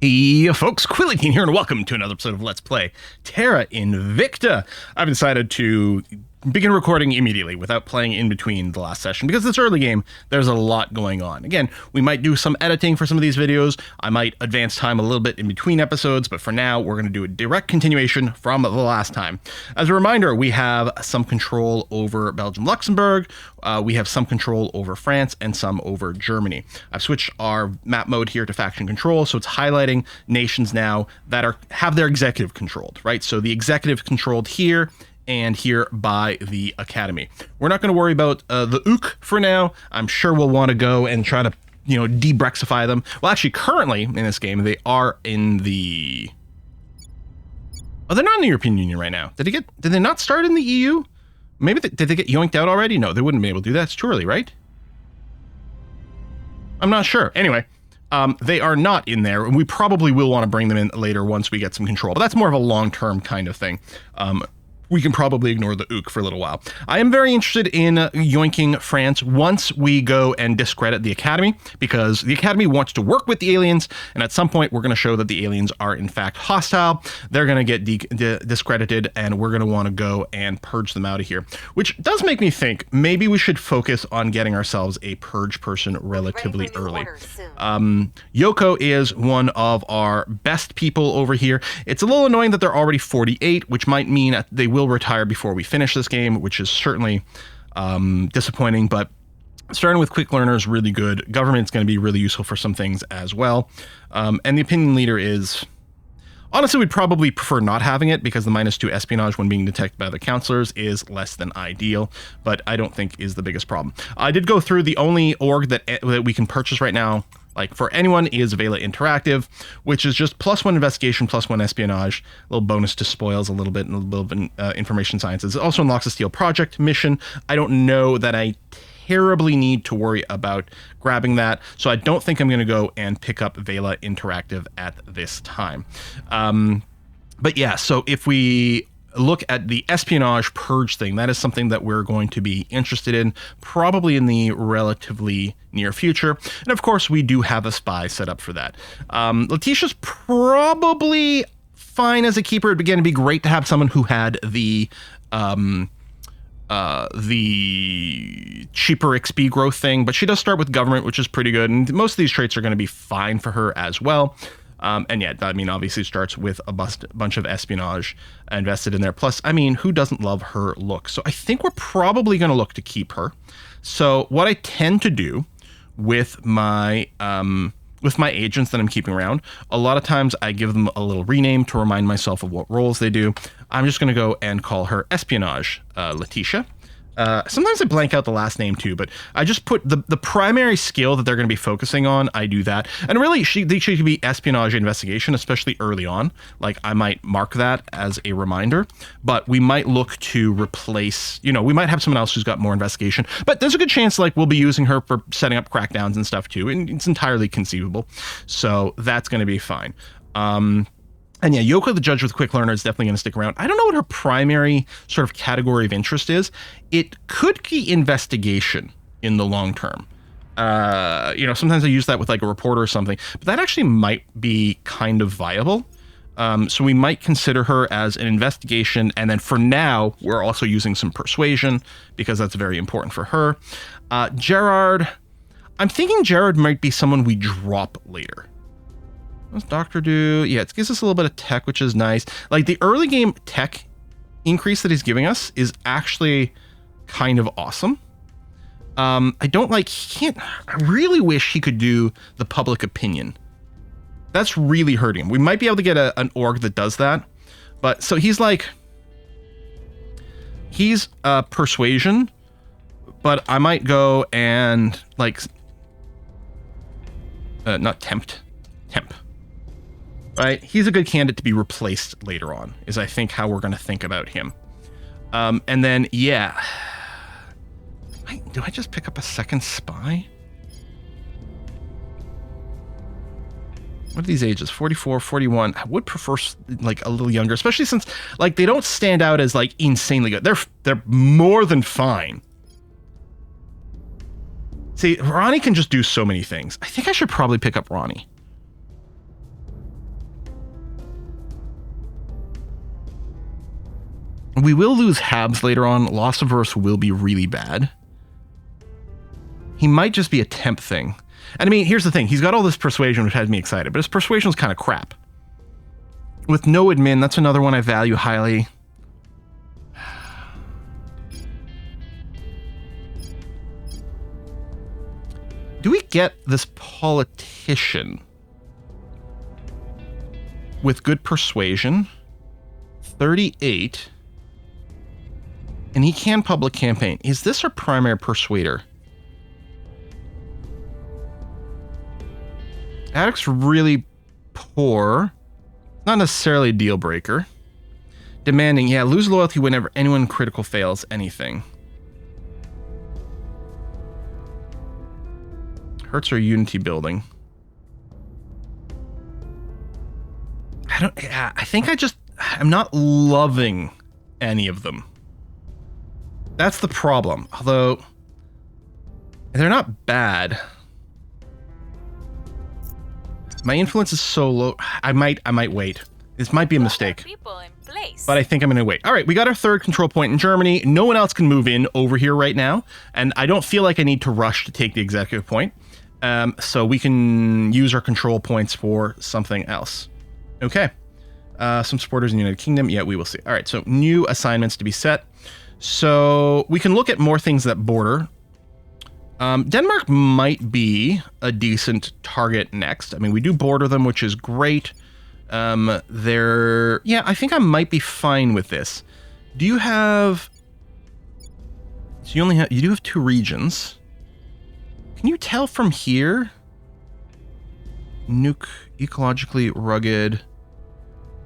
Hey folks, Quillian here and welcome to another episode of Let's Play Terra Invicta. I've decided to begin recording immediately without playing in between the last session because this early game, there's a lot going on. Again, we might do some editing for some of these videos. I might advance time a little bit in between episodes, but for now, we're going to do a direct continuation from the last time. As a reminder, we have some control over Belgium, Luxembourg. We have some control over France and some over Germany. I've switched our map mode here to faction control, so it's highlighting nations now that have their executive controlled, right? So the executive controlled here and here by the Academy. We're not going to worry about the Ook for now. I'm sure we'll want to go and try to, de-Brexify them. Well, actually, currently in this game, they are in the... Oh, they're not in the European Union right now. Did they not start in the EU? Maybe, did they get yoinked out already? No, they wouldn't be able to do that. It's too early, right? I'm not sure. Anyway, they are not in there, and we probably will want to bring them in later once we get some control. But that's more of a long-term kind of thing. We can probably ignore the Ook for a little while. I am very interested in yoinking France once we go and discredit the Academy, because the Academy wants to work with the aliens, and at some point we're going to show that the aliens are in fact hostile. They're going to get discredited, and we're going to want to go and purge them out of here. Which does make me think maybe we should focus on getting ourselves a purge person relatively early. Yoko is one of our best people over here. It's a little annoying that they're already 48, which might mean that they will retire before we finish this game, which is certainly disappointing, but starting with quick learner is really good. Government's going to be really useful for some things as well. And the opinion leader is... Honestly, we'd probably prefer not having it because the -2 espionage when being detected by the councilors is less than ideal, but I don't think is the biggest problem. I did go through the only org that we can purchase right now, like for anyone, is Vela Interactive, which is just +1 investigation, +1 espionage, a little bonus to spoils a little bit, and a little bit of information sciences. It also unlocks a Steel Project mission. I don't know that I terribly need to worry about grabbing that, so I don't think I'm going to go and pick up Vela Interactive at this time. But yeah, so if we look at the espionage purge thing, that is something that we're going to be interested in probably in the relatively near future. And of course, we do have a spy set up for that. Letitia's probably fine as a keeper. It'd again be great to have someone who had the cheaper XP growth thing, but she does start with government, which is pretty good. And most of these traits are going to be fine for her as well. And yeah, I mean, obviously starts with a bunch of espionage invested in there. Plus, I mean, who doesn't love her look? So I think we're probably going to look to keep her. So what I tend to do with my agents that I'm keeping around, a lot of times I give them a little rename to remind myself of what roles they do. I'm just going to go and call her Espionage Letitia. Sometimes I blank out the last name too, but I just put the primary skill that they're going to be focusing on. I do that. And really, she could be espionage investigation, especially early on. Like, I might mark that as a reminder, but we might look to replace, we might have someone else who's got more investigation, but there's a good chance like we'll be using her for setting up crackdowns and stuff too. And it's entirely conceivable. So that's going to be fine. And yeah, Yoko the Judge with Quick Learner is definitely going to stick around. I don't know what her primary sort of category of interest is. It could be investigation in the long term. Sometimes I use that with like a reporter or something, but that actually might be kind of viable. So we might consider her as an investigation. And then for now, we're also using some persuasion because that's very important for her. Gerard, I'm thinking Gerard might be someone we drop later. What does Doctor do? Yeah, it gives us a little bit of tech, which is nice. Like, the early game tech increase that he's giving us is actually kind of awesome. I really wish he could do the public opinion. That's really hurting him. We might be able to get an org that does that. But, so he's persuasion, but I might go and, not tempt. Right, he's a good candidate to be replaced later on, is I think how we're going to think about him. And then, yeah. Do I just pick up a second spy? What are these ages? 44, 41. I would prefer a little younger, especially since they don't stand out as insanely good. They're more than fine. See, Ronnie can just do so many things. I think I should probably pick up Ronnie. We will lose Habs later on. Loss averse will be really bad. He might just be a temp thing. And I mean, here's the thing. He's got all this persuasion, which has me excited, but his persuasion was kind of crap. With no admin, that's another one I value highly. Do we get this politician with good persuasion? 38. And he can public campaign. Is this our primary persuader? Addict's really poor. Not necessarily a deal breaker. Demanding, yeah, lose loyalty whenever anyone critical fails anything. Hurts our unity building. I think I'm not loving any of them. That's the problem. Although, they're not bad. My influence is so low. I might wait. This might be a mistake. But I think I'm going to wait. All right, we got our third control point in Germany. No one else can move in over here right now. And I don't feel like I need to rush to take the executive point. So we can use our control points for something else. Okay. Some supporters in the United Kingdom. Yeah, we will see. All right, so new assignments to be set. So we can look at more things that border. Denmark might be a decent target next. I mean, we do border them, which is great. Yeah, I think I might be fine with this. Do you have... So you do have 2 regions. Can you tell from here? Nuke, ecologically rugged.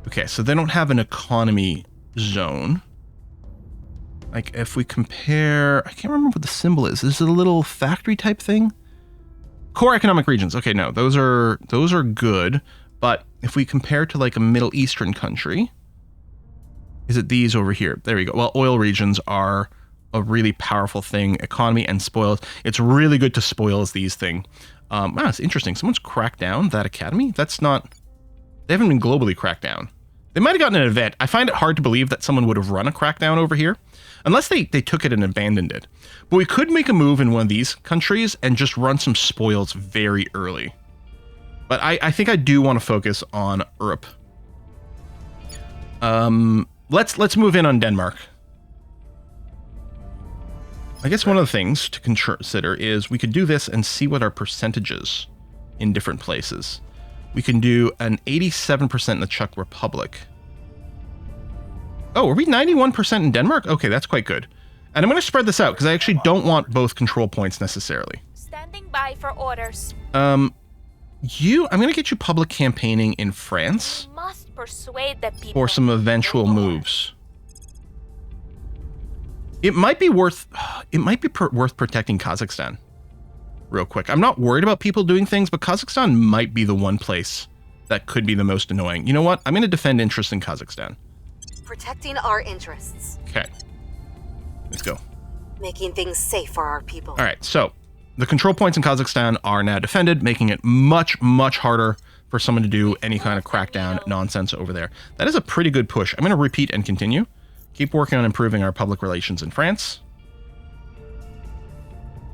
Okay, so they don't have an economy zone. Like, if we compare... I can't remember what the symbol is. Is it a little factory type thing? Core economic regions. Okay, no, those are good. But if we compare to, like, a Middle Eastern country... Is it these over here? There we go. Well, oil regions are a really powerful thing. Economy and spoils. It's really good to spoils these things. Wow, it's interesting. Someone's cracked down that academy? That's not... They haven't been globally cracked down. They might have gotten an event. I find it hard to believe that someone would have run a crackdown over here. Unless they took it and abandoned it. But we could make a move in one of these countries and just run some spoils very early. But I think I do want to focus on Europe. Let's move in on Denmark. I guess one of the things to consider is we could do this and see what our percentages in different places. We can do an 87% in the Czech Republic. Oh, are we 91% in Denmark? Okay, that's quite good. And I'm going to spread this out because I actually don't want both control points necessarily. Standing by for orders. I'm going to get you public campaigning in France. We must persuade the people. For some eventual moves. It might be worth protecting Kazakhstan. Real quick. I'm not worried about people doing things, but Kazakhstan might be the one place that could be the most annoying. You know what? I'm going to defend interest in Kazakhstan. Protecting our interests. Okay. Let's go. Making things safe for our people. All right, so the control points in Kazakhstan are now defended, making it much, much harder for someone to do any kind of crackdown nonsense over there. That is a pretty good push. I'm going to repeat and continue. Keep working on improving our public relations in France.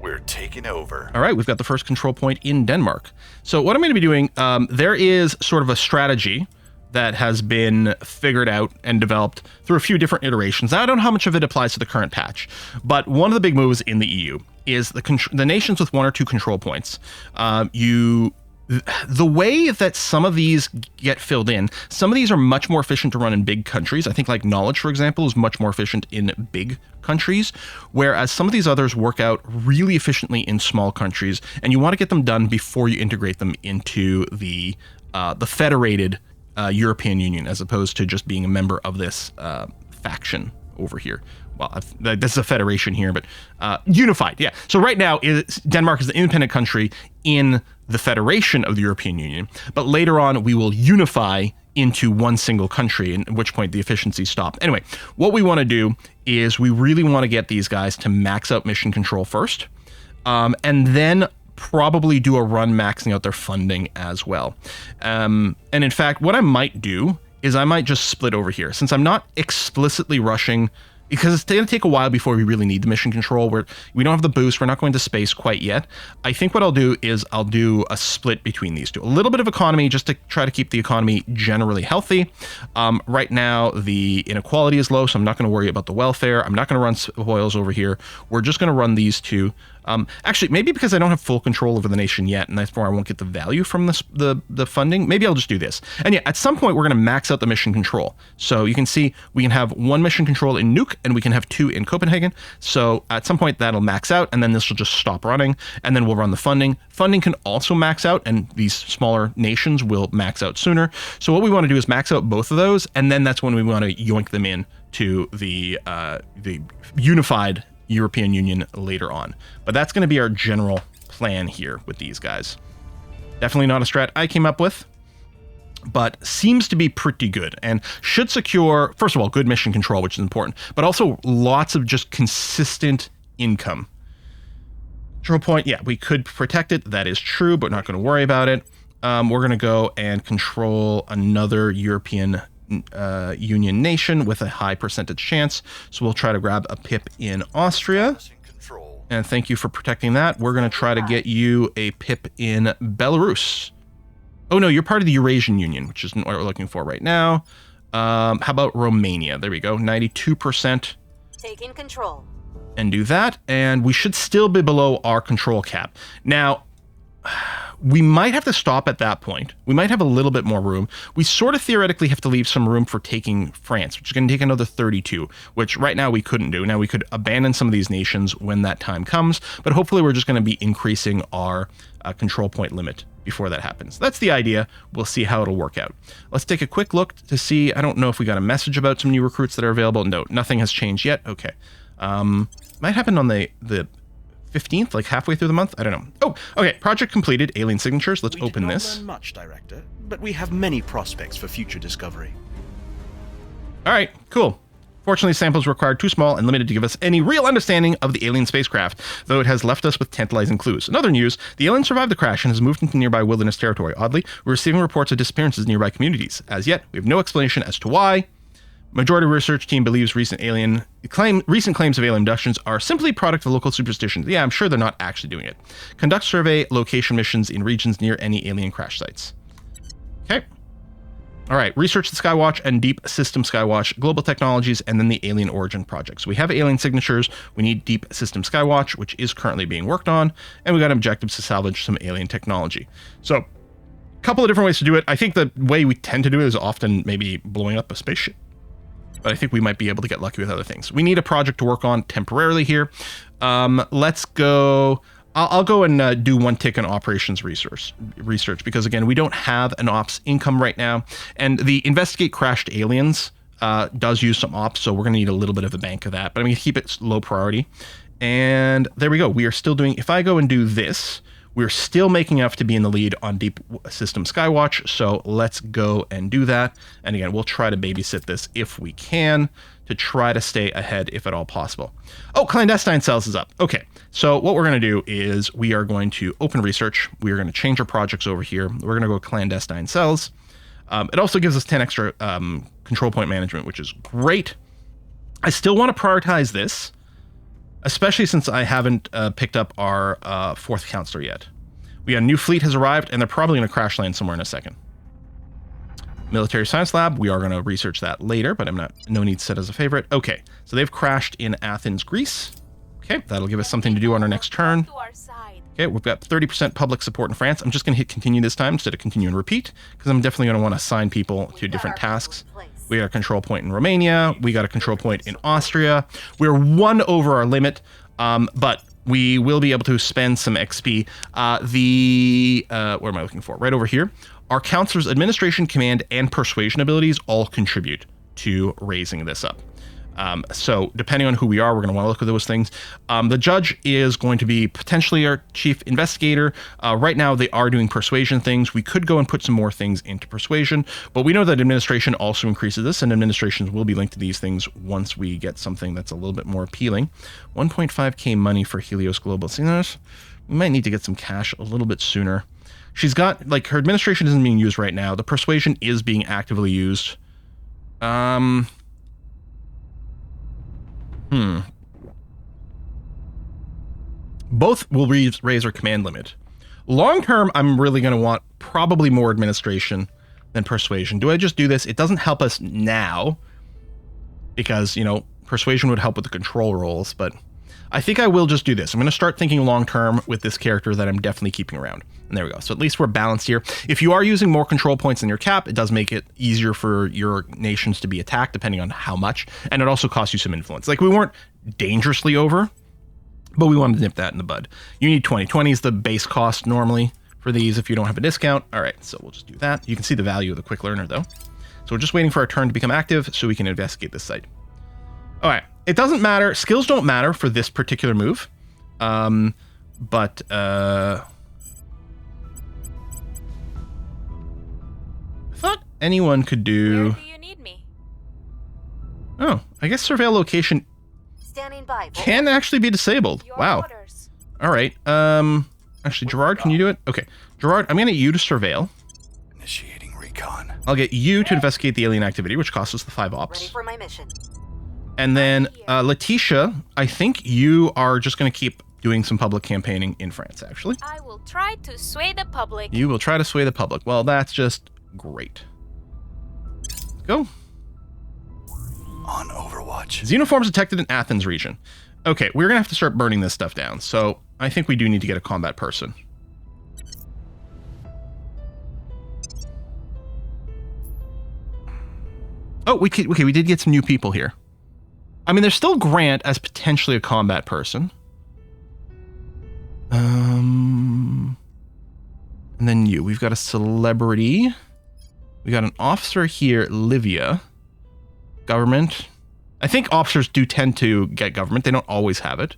We're taking over. All right, we've got the first control point in Denmark. So what I'm going to be doing, there is sort of a strategy that has been figured out and developed through a few different iterations. Now, I don't know how much of it applies to the current patch, but one of the big moves in the EU is the nations with 1 or 2 control points. The way that some of these get filled in, some of these are much more efficient to run in big countries. I think like knowledge, for example, is much more efficient in big countries, whereas some of these others work out really efficiently in small countries, and you want to get them done before you integrate them into the federated European Union, as opposed to just being a member of this faction over here. Well, this is a federation here, but unified, yeah. So right now, Denmark is an independent country in the federation of the European Union, but later on we will unify into one single country, at which point the efficiencies stop. Anyway, what we want to do is we really want to get these guys to max out mission control first, and then probably do a run maxing out their funding as well. And in fact, what I might do is I might just split over here. Since I'm not explicitly rushing, because it's going to take a while before we really need the mission control. We don't have the boost. We're not going to space quite yet. I think what I'll do is I'll do a split between these two. A little bit of economy just to try to keep the economy generally healthy. Right now, the inequality is low, so I'm not going to worry about the welfare. I'm not going to run spoils over here. We're just going to run these two. Actually, maybe because I don't have full control over the nation yet, and therefore I won't get the value from the funding, maybe I'll just do this. And yeah, at some point, we're going to max out the mission control. So you can see we can have 1 mission control in Nuuk, and we can have 2 in Copenhagen. So at some point, that'll max out, and then this will just stop running, and then we'll run the funding. Funding can also max out, and these smaller nations will max out sooner. So what we want to do is max out both of those, and then that's when we want to yoink them in to the unified European Union later on. But that's going to be our general plan here with these guys. Definitely not a strat I came up with, but seems to be pretty good and should secure, first of all, good mission control, which is important, but also lots of just consistent income. Control point, yeah, we could protect it. That is true, but not going to worry about it. We're going to go and control another European Union nation with a high percentage chance. So we'll try to grab a PIP in Austria. And thank you for protecting that. We're going to try to get you a PIP in Belarus. Oh no, you're part of the Eurasian Union, which isn't what we're looking for right now. How about Romania? There we go, 92%. Taking control. And do that, and we should still be below our control cap. Now, we might have to stop at that point. We might have a little bit more room. We sort of theoretically have to leave some room for taking France, which is going to take another 32, which right now we couldn't do. Now we could abandon some of these nations when that time comes, but hopefully we're just going to be increasing our control point limit before that happens. That's the idea. We'll see how it'll work out. Let's take a quick look to see. I don't know if we got a message about some new recruits that are available. No, nothing has changed yet. Okay. Might happen on the 15th, like halfway through the month? I don't know. Oh, okay. Project completed. Alien signatures. Let's open this. We did not learn much, Director, but we have many prospects for future discovery. All right, cool. Fortunately, samples required too small and limited to give us any real understanding of the alien spacecraft, though it has left us with tantalizing clues. In other news, the alien survived the crash and has moved into nearby wilderness territory. Oddly, we're receiving reports of disappearances in nearby communities. As yet, we have no explanation as to why. Majority research team believes recent claims of alien abductions are simply product of local superstitions. Yeah, I'm sure they're not actually doing it. Conduct survey location missions in regions near any alien crash sites. Okay. All right. Research the Skywatch and Deep System Skywatch, global technologies, and then the alien origin project. So we have alien signatures. We need Deep System Skywatch, which is currently being worked on, and we got objectives to salvage some alien technology. So a couple of different ways to do it. I think the way we tend to do it is often maybe blowing up a spaceship, but I think we might be able to get lucky with other things. We need a project to work on temporarily here. Let's go. I'll go and do 1 tick in operations research because, again, we don't have an ops income right now. And the investigate crashed aliens does use some ops, so we're going to need a little bit of a bank of that. But I'm going to keep it low priority. And there we go. We are still doing, if I go and do this, we're still making enough to be in the lead on Deep System Skywatch, so let's go and do that. And again, we'll try to babysit this if we can to try to stay ahead if at all possible. Oh, clandestine cells is up. Okay, so what we're going to do is we are going to open research. We are going to change our projects over here. We're going to go clandestine cells. It also gives us 10 extra control point management, which is great. I still want to prioritize this, especially since I haven't picked up our 4th Councilor yet. We got a new fleet has arrived, and they're probably going to crash land somewhere in a second. Military Science Lab, we are going to research that later, but no need set as a favorite. Okay, so they've crashed in Athens, Greece. Okay, that'll give us something to do on our next turn. Okay, we've got 30% public support in France. I'm just going to hit continue this time instead of continue and repeat, because I'm definitely going to want to assign people to different tasks. We got a control point in Romania. We got a control point in Austria. We're 1 over our limit, but we will be able to spend some XP. What am I looking for? Right over here. Our Councilor's administration, command, and persuasion abilities all contribute to raising this up. So depending on who we are, we're going to want to look at those things. The judge is going to be potentially our chief investigator. Right now, they are doing persuasion things. We could go and put some more things into persuasion, but we know that administration also increases this, and administrations will be linked to these things once we get something that's a little bit more appealing. 1.5k money for Helios Global. See, we might need to get some cash a little bit sooner. She's got, like, her administration isn't being used right now. The persuasion is being actively used. Both will raise our command limit. Long term, I'm really going to want probably more administration than persuasion. Do I just do this? It doesn't help us now because, you know, persuasion would help with the control rolls, but I think I will just do this. I'm going to start thinking long term with this character that I'm definitely keeping around. And there we go. So at least we're balanced here. If you are using more control points than your cap, it does make it easier for your nations to be attacked depending on how much. And it also costs you some influence. Like, we weren't dangerously over, but we wanted to nip that in the bud. You need 20. 20 is the base cost normally for these if you don't have a discount. All right, so we'll just do that. You can see the value of the quick learner though. So we're just waiting for our turn to become active so we can investigate this site. All right, it doesn't matter. Skills don't matter for this particular move. But I thought anyone could do... Where do you need me? Oh, I guess surveil location Standing by. can actually be disabled. Your Wow. orders. All right. Actually, Gerard, can you do it? Okay. Gerard, I'm going to get you to surveil. Initiating recon. I'll get you to investigate the alien activity, which costs us the 5 Ready ops. for my mission. And then, Letitia, I think you are just going to keep doing some public campaigning in France, actually. I will try to sway the public. You will try to sway the public. Well, that's just great. Let's go. On Overwatch. Xenoforms detected in Athens region. Okay, we're going to have to start burning this stuff down. So I think we do need to get a combat person. Oh, we did get some new people here. I mean, there's still Grant as potentially a combat person. And then you. We've got a celebrity. We got an officer here, Livia. Government. I think officers do tend to get government. They don't always have it.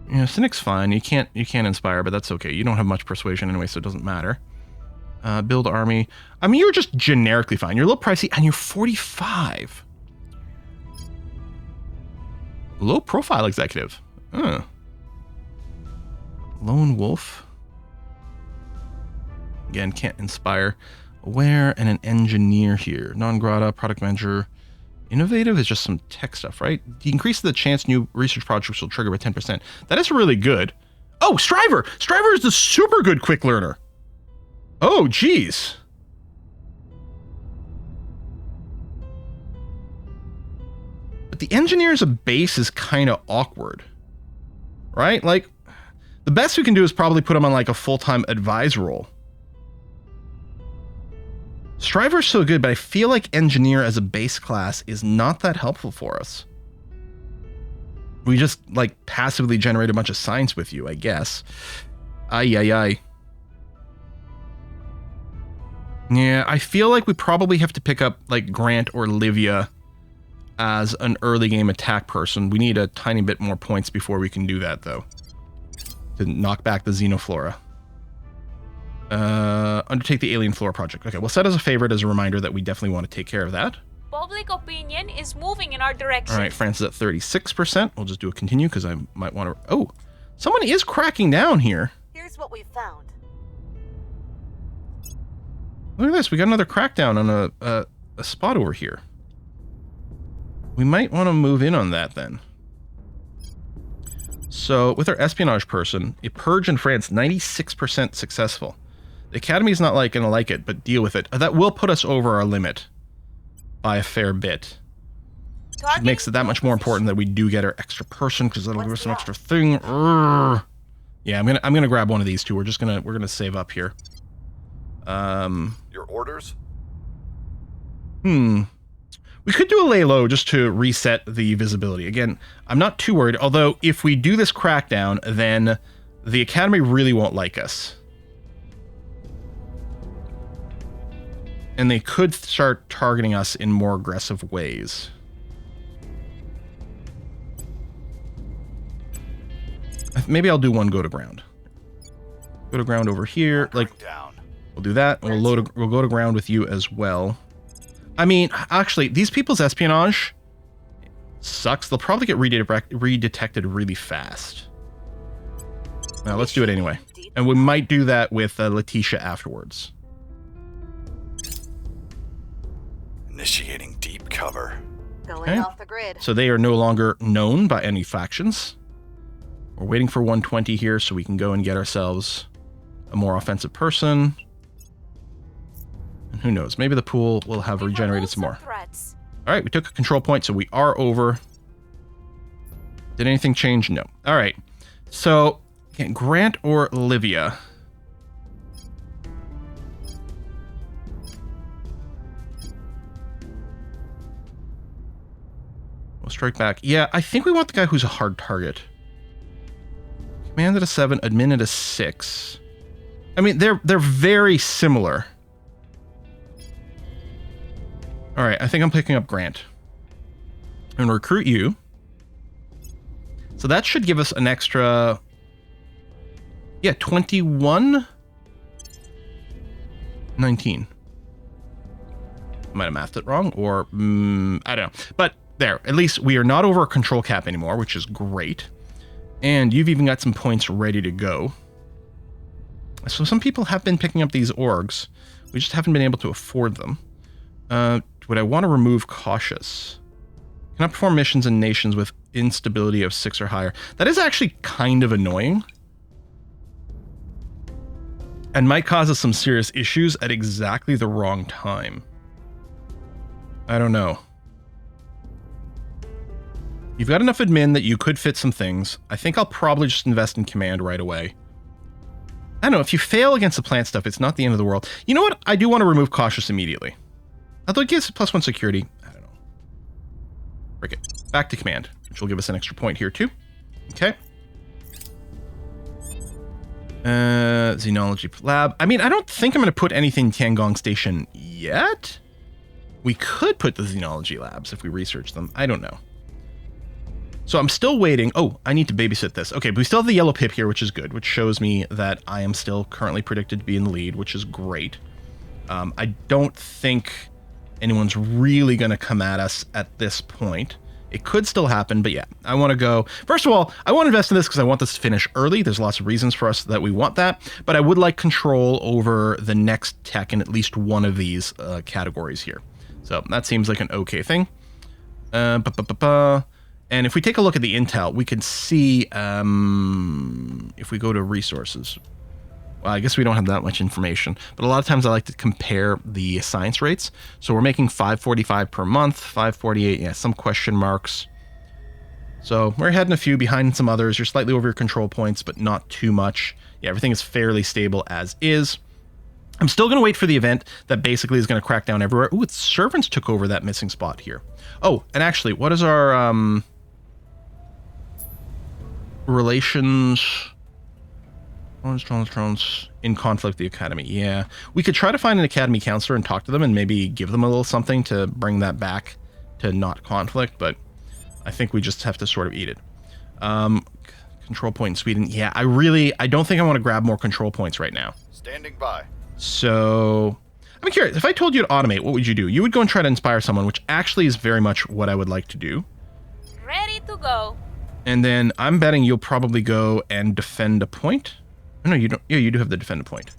Yeah, Cynic's fine. You can't inspire, but that's okay. You don't have much persuasion anyway, so it doesn't matter. Build army. I mean, you're just generically fine. You're a little pricey, and you're 45. Low profile executive. Lone wolf. Again, can't inspire. Aware and an engineer here. Non-grata, product manager. Innovative is just some tech stuff, right? You increase the chance new research projects will trigger by 10%. That is really good. Oh, Striver! Striver is the super good quick learner. Oh, geez. But the engineer as a base is kind of awkward. Right? Like, the best we can do is probably put him on like a full-time advise role. Striver's so good, but I feel like engineer as a base class is not that helpful for us. We just like passively generate a bunch of science with you, I guess. Ay. Yeah, I feel like we probably have to pick up like Grant or Livia as an early game attack person. We need a tiny bit more points before we can do that, though. To knock back the Xenoflora. Undertake the alien flora project. Okay, we'll set as a favorite as a reminder that we definitely want to take care of that. Public opinion is moving in our direction. All right, France is at 36%. We'll just do a continue because I might want to... Oh, someone is cracking down here. Here's what we've found. Look at this. We got another crackdown on a spot over here. We might want to move in on that then. So with our espionage person, a purge in France, 96% successful. The Academy is not like going to like it, but deal with it. That will put us over our limit by a fair bit. Which makes it that much more important that we do get our extra person because that'll give us an extra thing. Urgh. Yeah, I'm gonna grab one of these two. We're gonna save up here. Your orders? We could do a lay low just to reset the visibility. Again, I'm not too worried, although if we do this crackdown, then the Academy really won't like us. And they could start targeting us in more aggressive ways. Maybe I'll do one go to ground. Go to ground over here. Like, we'll do that. And we'll go to ground with you as well. I mean, actually, these people's espionage sucks. They'll probably get redetected really fast. Now, let's do it anyway. And we might do that with Letitia afterwards. Initiating deep cover. Going Okay. off the grid. So they are no longer known by any factions. We're waiting for 120 here so we can go and get ourselves a more offensive person. And who knows, maybe the pool will have We regenerated removed some more. threats. All right, we took a control point, so we are over. Did anything change? No. All right. So, Grant or Olivia? We'll strike back. Yeah, I think we want the guy who's a hard target. Command at a 7, admin at a 6. I mean, they're very similar. All right, I think I'm picking up Grant. I'm going to recruit you. So that should give us an extra... Yeah, 21? 19. Might have mathed it wrong, or... I don't know. But there, at least we are not over a control cap anymore, which is great. And you've even got some points ready to go. So some people have been picking up these orgs. We just haven't been able to afford them. Would I want to remove cautious? Cannot perform missions in nations with instability of 6 or higher. That is actually kind of annoying. And might cause us some serious issues at exactly the wrong time. I don't know. You've got enough admin that you could fit some things. I think I'll probably just invest in command right away. I don't know, if you fail against the plant stuff, it's not the end of the world. You know what? I do want to remove cautious immediately. Although it gives +1 security. I don't know. Break it. Back to command, which will give us an extra point here too. Okay. Xenology lab. I mean, I don't think I'm going to put anything in Tiangong Station yet. We could put the Xenology labs if we research them. I don't know. So I'm still waiting. Oh, I need to babysit this. Okay, but we still have the yellow pip here, which is good, which shows me that I am still currently predicted to be in the lead, which is great. I don't think anyone's really going to come at us at this point. It could still happen, but yeah, I want to go. First of all, I want to invest in this because I want this to finish early. There's lots of reasons for us that we want that, but I would like control over the next tech in at least one of these categories here. So that seems like an okay thing. And if we take a look at the intel, we can see if we go to resources. Well, I guess we don't have that much information, but a lot of times I like to compare the science rates. So we're making 545 per month, 548, yeah, some question marks. So we're ahead in a few, behind in some others. You're slightly over your control points, but not too much. Yeah, everything is fairly stable as is. I'm still going to wait for the event that basically is going to crack down everywhere. Ooh, it's servants took over that missing spot here. Oh, and actually, what is our relations... Drones in conflict with the academy. Yeah, we could try to find an academy counselor and talk to them and maybe give them a little something to bring that back to not conflict, but I think we just have to sort of eat it. Control point in Sweden. Yeah, I don't think I want to grab more control points right now. Standing by. So I'm curious, if I told you to automate, what would you do? You would go and try to inspire someone, which actually is very much what I would like to do. Ready to go. And then I'm betting you'll probably go and defend a point. Oh, no, you don't. Yeah, you do have the defend a point.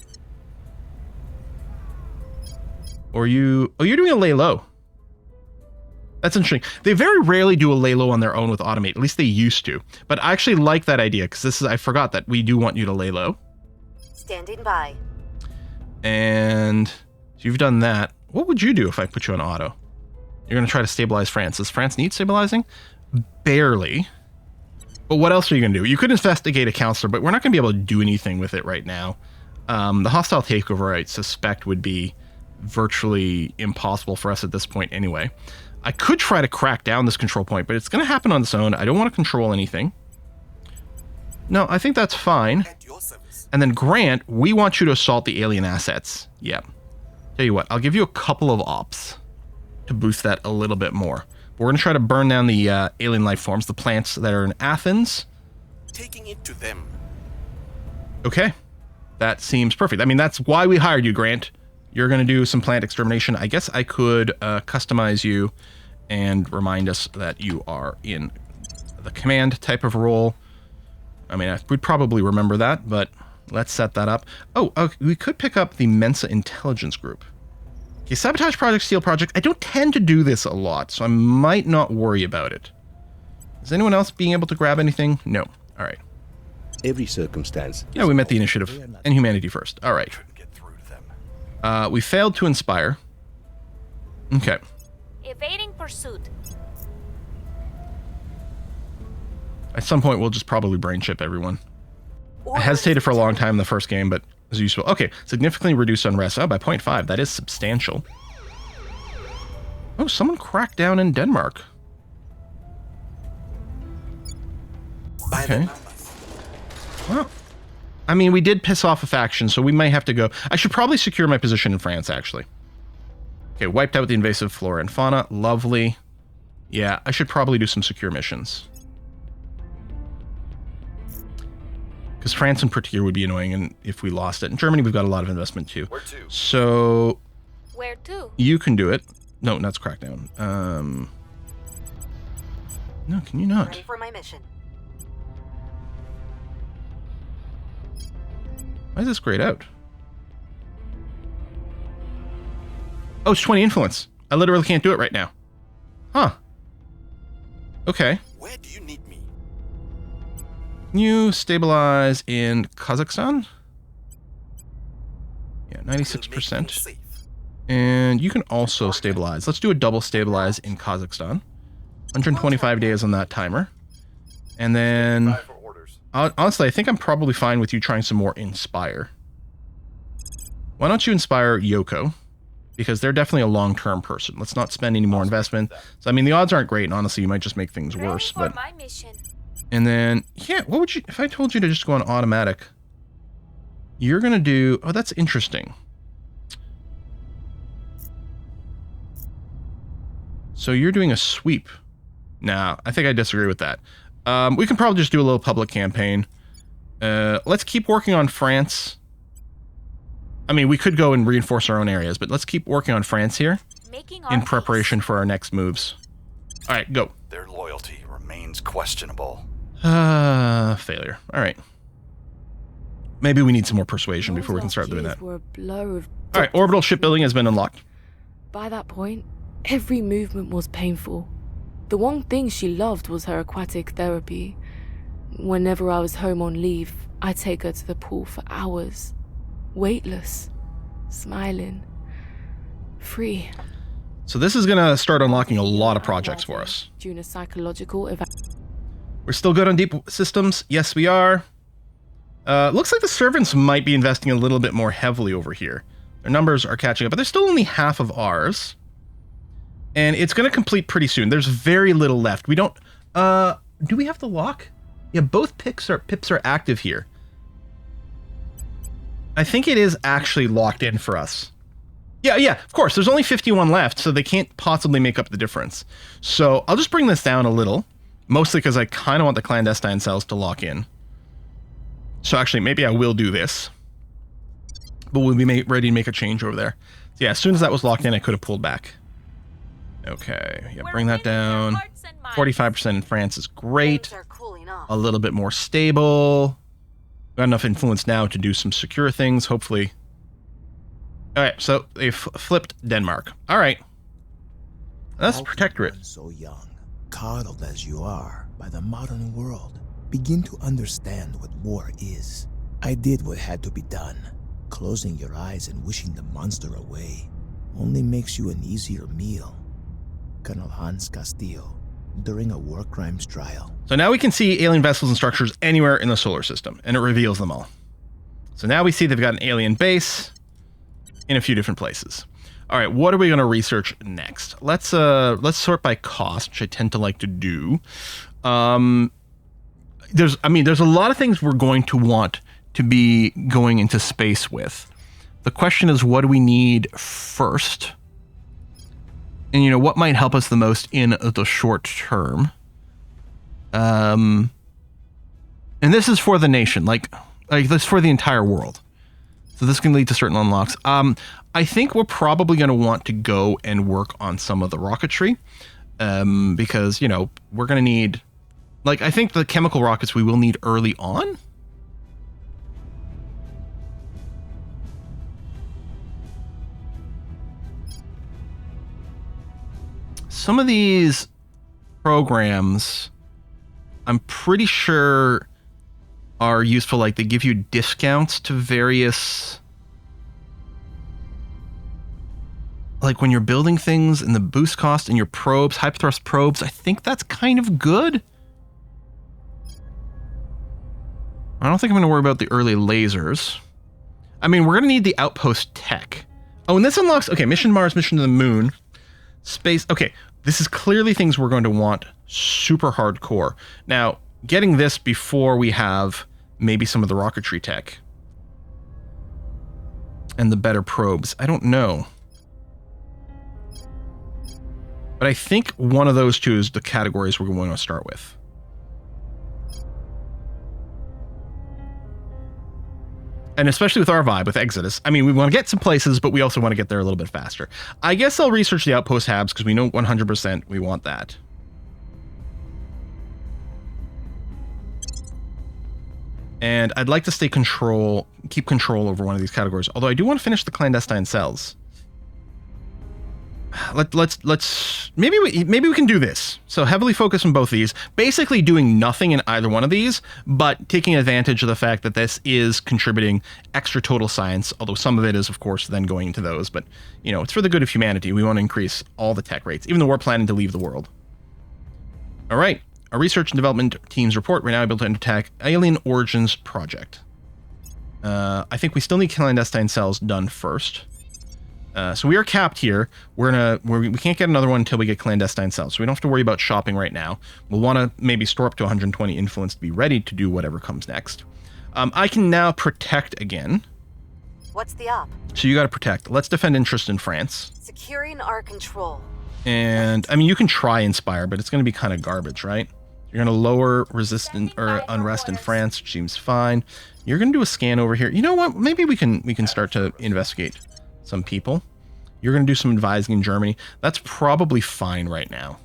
Or you... Oh, you're doing a lay low. That's interesting. They very rarely do a lay low on their own with automate. At least they used to. But I actually like that idea because this is... I forgot that we do want you to lay low. Standing by. And so you've done that. What would you do if I put you on auto? You're going to try to stabilize France. Does France need stabilizing? Barely. But what else are you going to do? You could investigate a counselor, but we're not going to be able to do anything with it right now. The hostile takeover, I suspect, would be virtually impossible for us at this point anyway. I could try to crack down this control point, but it's going to happen on its own. I don't want to control anything. No, I think that's fine. At your service. And then Grant, we want you to assault the alien assets. Yeah. Tell you what, I'll give you a couple of ops to boost that a little bit more. We're going to try to burn down the alien life forms, the plants that are in Athens. Taking it to them. Okay. That seems perfect. I mean, that's why we hired you, Grant. You're going to do some plant extermination. I guess I could customize you and remind us that you are in the command type of role. I mean, we'd probably remember that, but let's set that up. Oh, we could pick up the Mensa Intelligence Group. Okay, sabotage project, steal project. I don't tend to do this a lot, so I might not worry about it. Is anyone else being able to grab anything? No. All right. Every circumstance. Yeah, we met the initiative and humanity first. All right. Get through to them. We failed to inspire. Okay. Evading pursuit. At some point, we'll just probably brain chip everyone. I hesitated for a long time in the first game, but it was useful. Okay, significantly reduced unrest. Oh, by 0.5. That is substantial. Oh, someone cracked down in Denmark. Okay. Well, I mean, we did piss off a faction, so we might have to go. I should probably secure my position in France, actually. Okay, wiped out the invasive flora and fauna. Lovely. Yeah, I should probably do some secure missions. Because France in particular would be annoying and if we lost it. In Germany, we've got a lot of investment too. Where to? So... Where to? You can do it. No, that's crackdown. No, can you not? Ready for my mission. Why is this grayed out? Oh, it's 20 influence. I literally can't do it right now. Huh. Okay. Where do you need me? Can you stabilize in Kazakhstan? Yeah, 96%. And you can also stabilize. Let's do a double stabilize in Kazakhstan. 125 days on that timer. And then... honestly, I think I'm probably fine with you trying some more Inspire. Why don't you inspire Yoko? Because they're definitely a long-term person. Let's not spend any more investment. So, I mean, the odds aren't great, and honestly, you might just make things worse. Ready But for my mission. and then, yeah, what would you... If I told you to just go on automatic, you're going to do... Oh, that's interesting. So you're doing a sweep. Nah, I think I disagree with that. We can probably just do a little public campaign. Let's keep working on France. I mean, we could go and reinforce our own areas, but let's keep working on France here in preparation for our next moves. All right, go. Their loyalty remains questionable. Failure. All right. Maybe we need some more persuasion before we can start doing that. All right, orbital shipbuilding has been unlocked. By that point, every movement was painful. The one thing she loved was her aquatic therapy. Whenever I was home on leave, I'd take her to the pool for hours. Weightless, smiling, free. So this is going to start unlocking a lot of projects for us. During a psychological We're still good on deep systems. Yes, we are. Looks like the servants might be investing a little bit more heavily over here. Their numbers are catching up, but they're still only half of ours. And it's going to complete pretty soon. There's very little left. We don't... do we have the lock? Yeah, both pips are active here. I think it is actually locked in for us. Yeah, of course. There's only 51 left, so they can't possibly make up the difference. So I'll just bring this down a little. Mostly because I kind of want the clandestine cells to lock in. So actually, maybe I will do this. But we'll be ready to make a change over there. So yeah, as soon as that was locked in, I could have pulled back. Okay, yeah, bring that down. 45% in France is great. A little bit more stable. Got enough influence now to do some secure things, hopefully. All right, so they flipped Denmark. All right. That's protectorate. So young, coddled as you are by the modern world, begin to understand what war is. I did what had to be done. Closing your eyes and wishing the monster away only makes you an easier meal. Colonel Hans Castillo, during a war crimes trial. So now we can see alien vessels and structures anywhere in the solar system, and it reveals them all. So now we see they've got an alien base in a few different places. All right, what are we going to research next? Let's sort by cost, which I tend to like to do. There's a lot of things we're going to want to be going into space with. The question is, what do we need first? And, you know, what might help us the most in the short term? And this is for the nation, like this is for the entire world. So this can lead to certain unlocks. I think we're probably going to want to go and work on some of the rocketry. Because, you know, we're going to need... Like, I think the chemical rockets we will need early on. some of these programs, I'm pretty sure, are useful. Like, they give you discounts to various... Like, when you're building things and the boost cost and your probes, hyperthrust probes, I think that's kind of good. I don't think I'm going to worry about the early lasers. I mean, we're going to need the outpost tech. Oh, and this unlocks... Okay, Mission Mars, Mission to the Moon. Space... Okay, this is clearly things we're going to want super hardcore. Now, getting this before we have maybe some of the rocketry tech. And the better probes. I don't know. But I think one of those two is the categories we're going to start with. And especially with our vibe, with Exodus. I mean, we want to get some places, but we also want to get there a little bit faster. I guess I'll research the outpost habs, because we know 100% we want that. And I'd like to keep control over one of these categories. Although I do want to finish the clandestine cells. Let's maybe we can do this. So heavily focus on both of these, basically doing nothing in either one of these, but taking advantage of the fact that this is contributing extra total science, although some of it is, of course, then going into those. But, you know, it's for the good of humanity. We want to increase all the tech rates, even though we're planning to leave the world. All right. Our research and development team's report. We're now able to attack Alien Origins Project. I think we still need clandestine cells done first. So we are capped here. We can't get another one until we get clandestine cells. So we don't have to worry about shopping right now. We'll want to maybe store up to 120 influence to be ready to do whatever comes next. I can now protect again. What's the op? So you got to protect. Let's defend interest in France. Securing our control. And I mean, you can try inspire, but it's going to be kind of garbage, right? You're going to lower resistance or unrest in France, which seems fine. You're going to do a scan over here. You know what? Maybe we can start to investigate some people. You're going to do some advising in Germany. That's probably fine right now.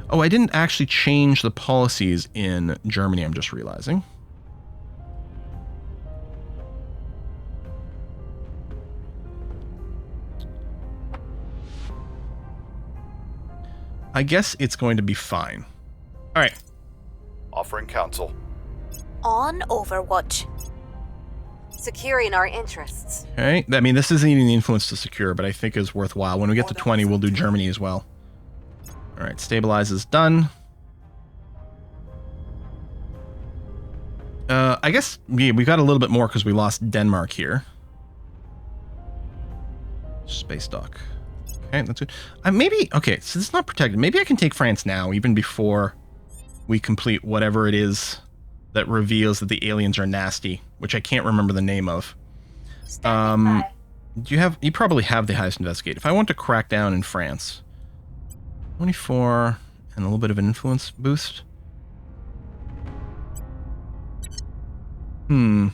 Oh, I didn't actually change the policies in Germany, I'm just realizing. I guess it's going to be fine. All right. Offering counsel. On Overwatch. Securing our interests. Okay. I mean, this isn't even the influence to secure, but I think is worthwhile. When we get to 20, we'll do Germany as well. All right. Stabilize is done. I guess we got a little bit more because we lost Denmark here. Space dock. Okay, that's good. Maybe, okay, so it's not protected. Maybe I can take France now, even before we complete whatever it is that reveals that the aliens are nasty, which I can't remember the name of. You probably have the highest investigate. If I want to crack down in France, 24 and a little bit of an influence boost. Oh,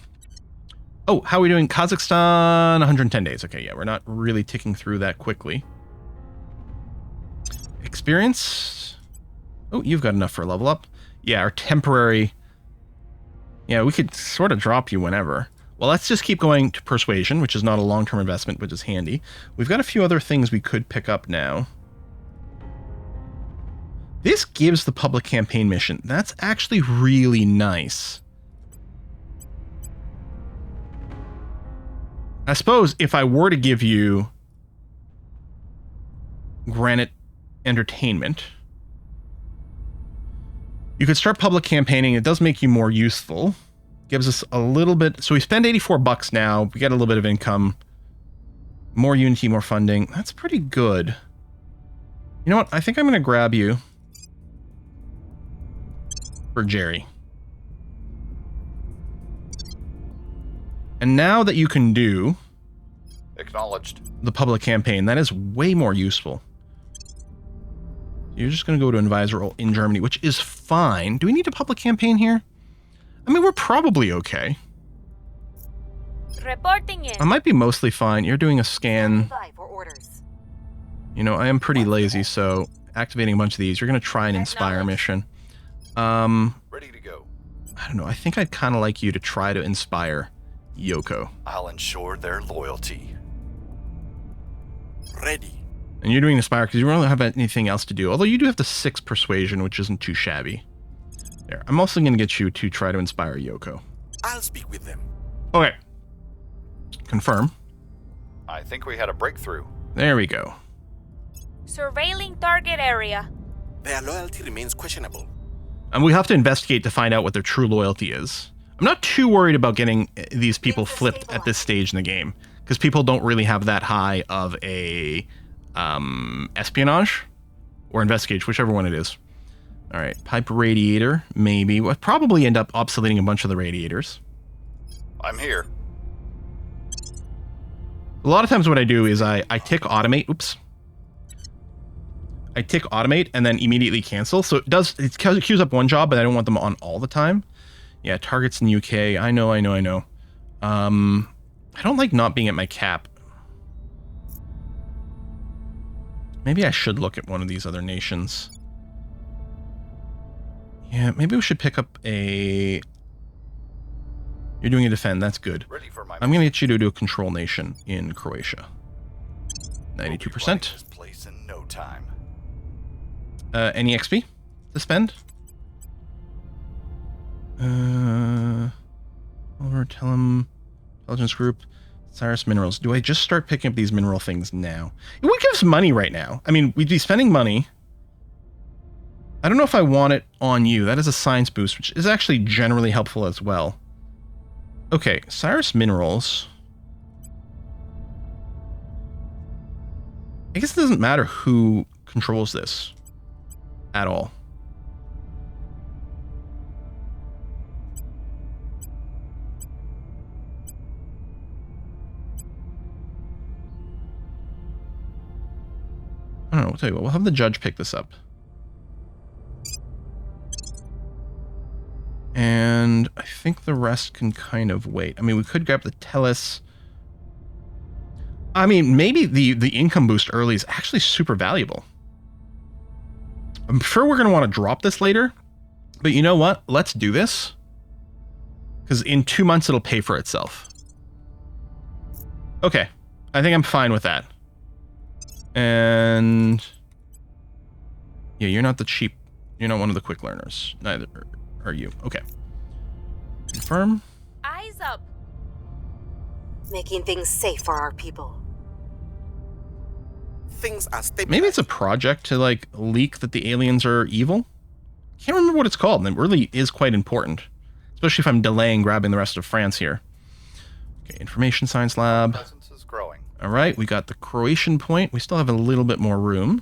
how are we doing? Kazakhstan, 110 days. Okay, yeah, we're not really ticking through that quickly. Experience. Oh, you've got enough for a level up. Yeah, our temporary... Yeah, we could sort of drop you whenever. Well, let's just keep going to persuasion, which is not a long-term investment, which is handy. We've got a few other things we could pick up now. This gives the public campaign mission. That's actually really nice. I suppose if I were to give you Granite Entertainment, you could start public campaigning. It does make you more useful. Gives us a little bit. So we spend 84 bucks now. We get a little bit of income. More Unity, more funding. That's pretty good. You know what? I think I'm going to grab you for Jerry. And now that you can do... Acknowledged. The public campaign, that is way more useful. You're just going to go to advisor role in Germany, which is fine. Do we need a public campaign here? I mean, we're probably okay. Reporting in. I might be mostly fine. You're doing a scan. For orders. You know, I am pretty lazy, so activating a bunch of these. You're going to try an inspire mission. Ready to go. I don't know. I think I'd kind of like you to try to inspire Yoko. I'll ensure their loyalty. Ready. And you're doing Inspire because you don't really have anything else to do. Although you do have the 6 Persuasion, which isn't too shabby. There. I'm also going to get you to try to inspire Yoko. I'll speak with them. Okay. Confirm. I think we had a breakthrough. There we go. Surveilling target area. Their loyalty remains questionable. And we have to investigate to find out what their true loyalty is. I'm not too worried about getting these people flipped at this stage in the game, because people don't really have that high of a espionage or investigation, whichever one it is. All right, pipe radiator, maybe. We'll probably end up obsoleting a bunch of the radiators. I'm here. A lot of times what I do is I tick automate. Oops. I tick automate and then immediately cancel. So it queues up one job, but I don't want them on all the time. Yeah, targets in the UK. I know. I don't like not being at my cap. Maybe I should look at one of these other nations. Yeah, maybe we should pick up a... You're doing a defend. That's good. Ready for my I'm going to get you to do a control nation in Croatia. 92%. This place in no time. Any XP to spend? Over, tell him, intelligence group, Cyrus Minerals. Do I just start picking up these mineral things now? It would give us money right now. I mean, we'd be spending money. I don't know if I want it on you. That is a science boost, which is actually generally helpful as well. Okay, Cyrus Minerals. I guess it doesn't matter who controls this at all. I don't know, I'll tell you what, we'll have the judge pick this up. And I think the rest can kind of wait. I mean, we could grab the Tellus. I mean, maybe the income boost early is actually super valuable. I'm sure we're going to want to drop this later. But you know what? Let's do this. Because in 2 months, it'll pay for itself. Okay. I think I'm fine with that. And... yeah, you're not the cheap... you're not one of the quick learners. Neither are you. Okay. Confirm. Eyes up. Making things safe for our people. Things are stabilized. Maybe it's a project to, like, leak that the aliens are evil? Can't remember what it's called, and it really is quite important. Especially if I'm delaying grabbing the rest of France here. Okay, Information Science Lab. Presence is growing. All right, we got the Croatian point. We still have a little bit more room.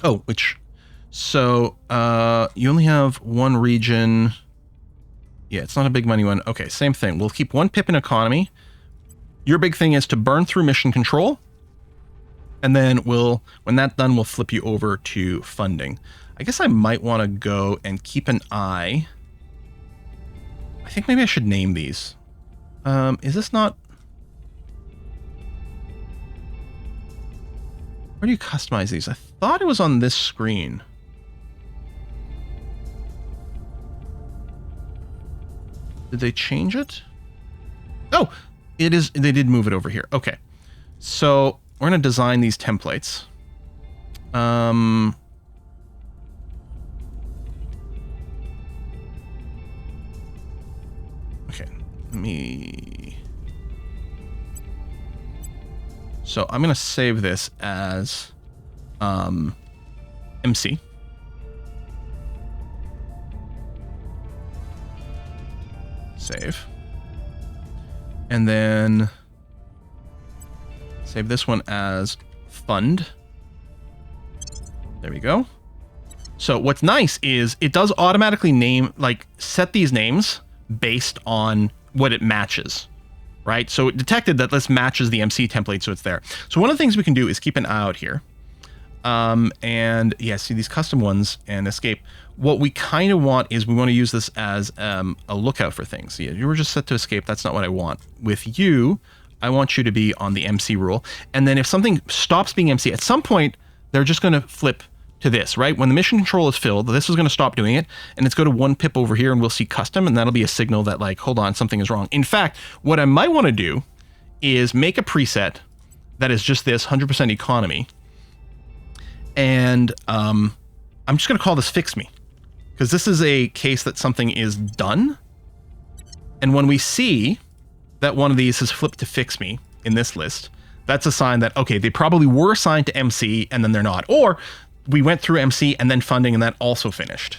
Oh, which... so, you only have one region. Yeah, it's not a big money one. Okay, same thing. We'll keep one pip in economy. Your big thing is to burn through mission control. And then when that's done, we'll flip you over to funding. I guess I might want to go and keep an eye. I think maybe I should name these. Is this not... where do you customize these? I thought it was on this screen. Did they change it? Oh, it is. They did move it over here. Okay. So we're going to design these templates. Okay. Let me... so I'm going to save this as MC. Save. And then save this one as fund. There we go. So what's nice is it does automatically name, like, set these names based on what it matches, right? So it detected that this matches the MC template, so it's there. So one of the things we can do is keep an eye out here. And yeah, see these custom ones and escape. What we kind of want is we want to use this as a lookout for things. Yeah, you were just set to escape. That's not what I want. With you, I want you to be on the MC rule. And then if something stops being MC, at some point, they're just going to flip to this, right? When the mission control is filled, this is going to stop doing it, and it's go to 1 pip over here, and we'll see custom, and that'll be a signal that, like, hold on, something is wrong. In fact, what I might want to do is make a preset that is just this 100% economy, and I'm just going to call this Fix Me, because this is a case that something is done, and when we see that one of these has flipped to Fix Me in this list, that's a sign that, okay, they probably were assigned to MC, and then they're not, or we went through MC and then funding, and that also finished.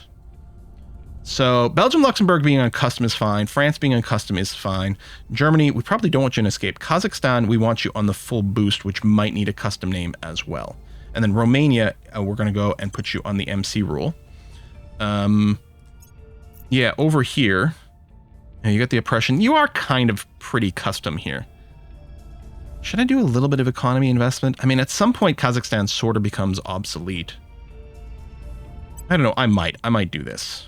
So Belgium, Luxembourg being on custom is fine. France being on custom is fine. Germany, we probably don't want you in escape. Kazakhstan, we want you on the full boost, which might need a custom name as well. And then Romania, we're going to go and put you on the MC rule. Yeah, over here, you got the oppression. You are kind of pretty custom here. Should I do a little bit of economy investment? I mean, at some point, Kazakhstan sort of becomes obsolete. I don't know. I might do this.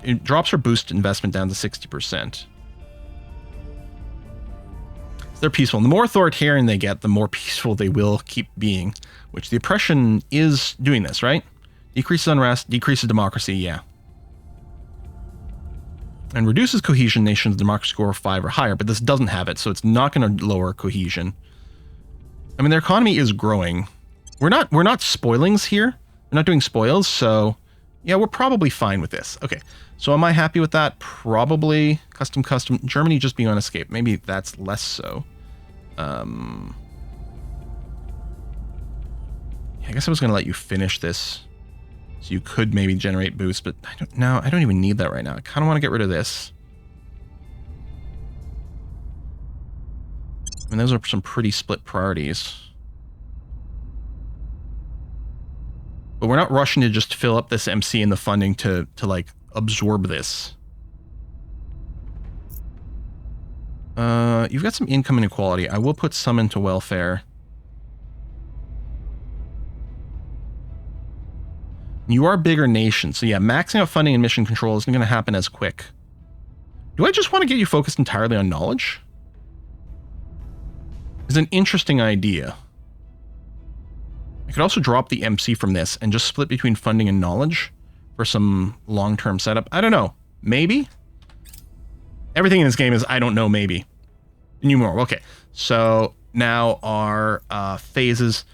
It drops our boost investment down to 60%. They're peaceful. And the more authoritarian they get, the more peaceful they will keep being, which the oppression is doing this, right? Decreases unrest, decreases democracy, yeah. And reduces cohesion. Nations democracy score 5 or higher, but this doesn't have it, so it's not going to lower cohesion. I mean, their economy is growing. We're not spoilings here. We're not doing spoils, so yeah, we're probably fine with this. Okay, so am I happy with that? Probably. Custom. Germany just being on escape. Maybe that's less so. Yeah, I guess I was going to let you finish this. So you could maybe generate boost, but I don't even need that right now. I kind of want to get rid of this. I mean, those are some pretty split priorities. But we're not rushing to just fill up this MC and the funding to like absorb this. You've got some income inequality. I will put some into welfare. You are a bigger nation, so yeah, maxing out funding and mission control isn't going to happen as quick. Do I just want to get you focused entirely on knowledge? It's an interesting idea. I could also drop the MC from this and just split between funding and knowledge for some long-term setup. I don't know. Maybe? Everything in this game is I don't know, maybe. New more. Okay, so now our phases...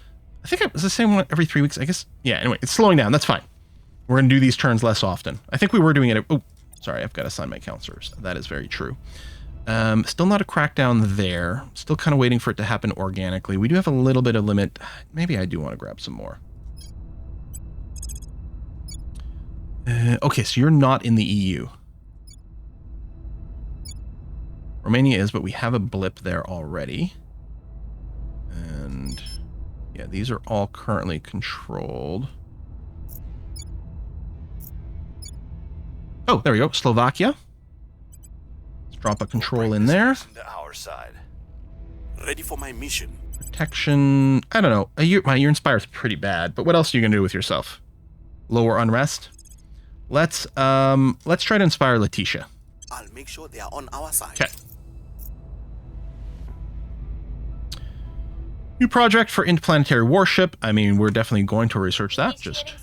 I think it was the same one every 3 weeks, I guess. Yeah, anyway, it's slowing down. That's fine. We're going to do these turns less often. I think we were doing it... Oh, sorry, I've got to assign my counselors. That is very true. Still not a crackdown there. Still kind of waiting for it to happen organically. We do have a little bit of limit. Maybe I do want to grab some more. Okay, so you're not in the EU. Romania is, but we have a blip there already. And... yeah, these are all currently controlled. Oh, there we go. Slovakia. Let's drop a control in there. To our side. Ready for my mission. Protection. I don't know. Your inspire's pretty bad, but what else are you gonna do with yourself? Lower unrest. Let's try to inspire Letitia. I'll make sure they are on our side. Okay. New project for interplanetary warship. I mean, we're definitely going to research that. Just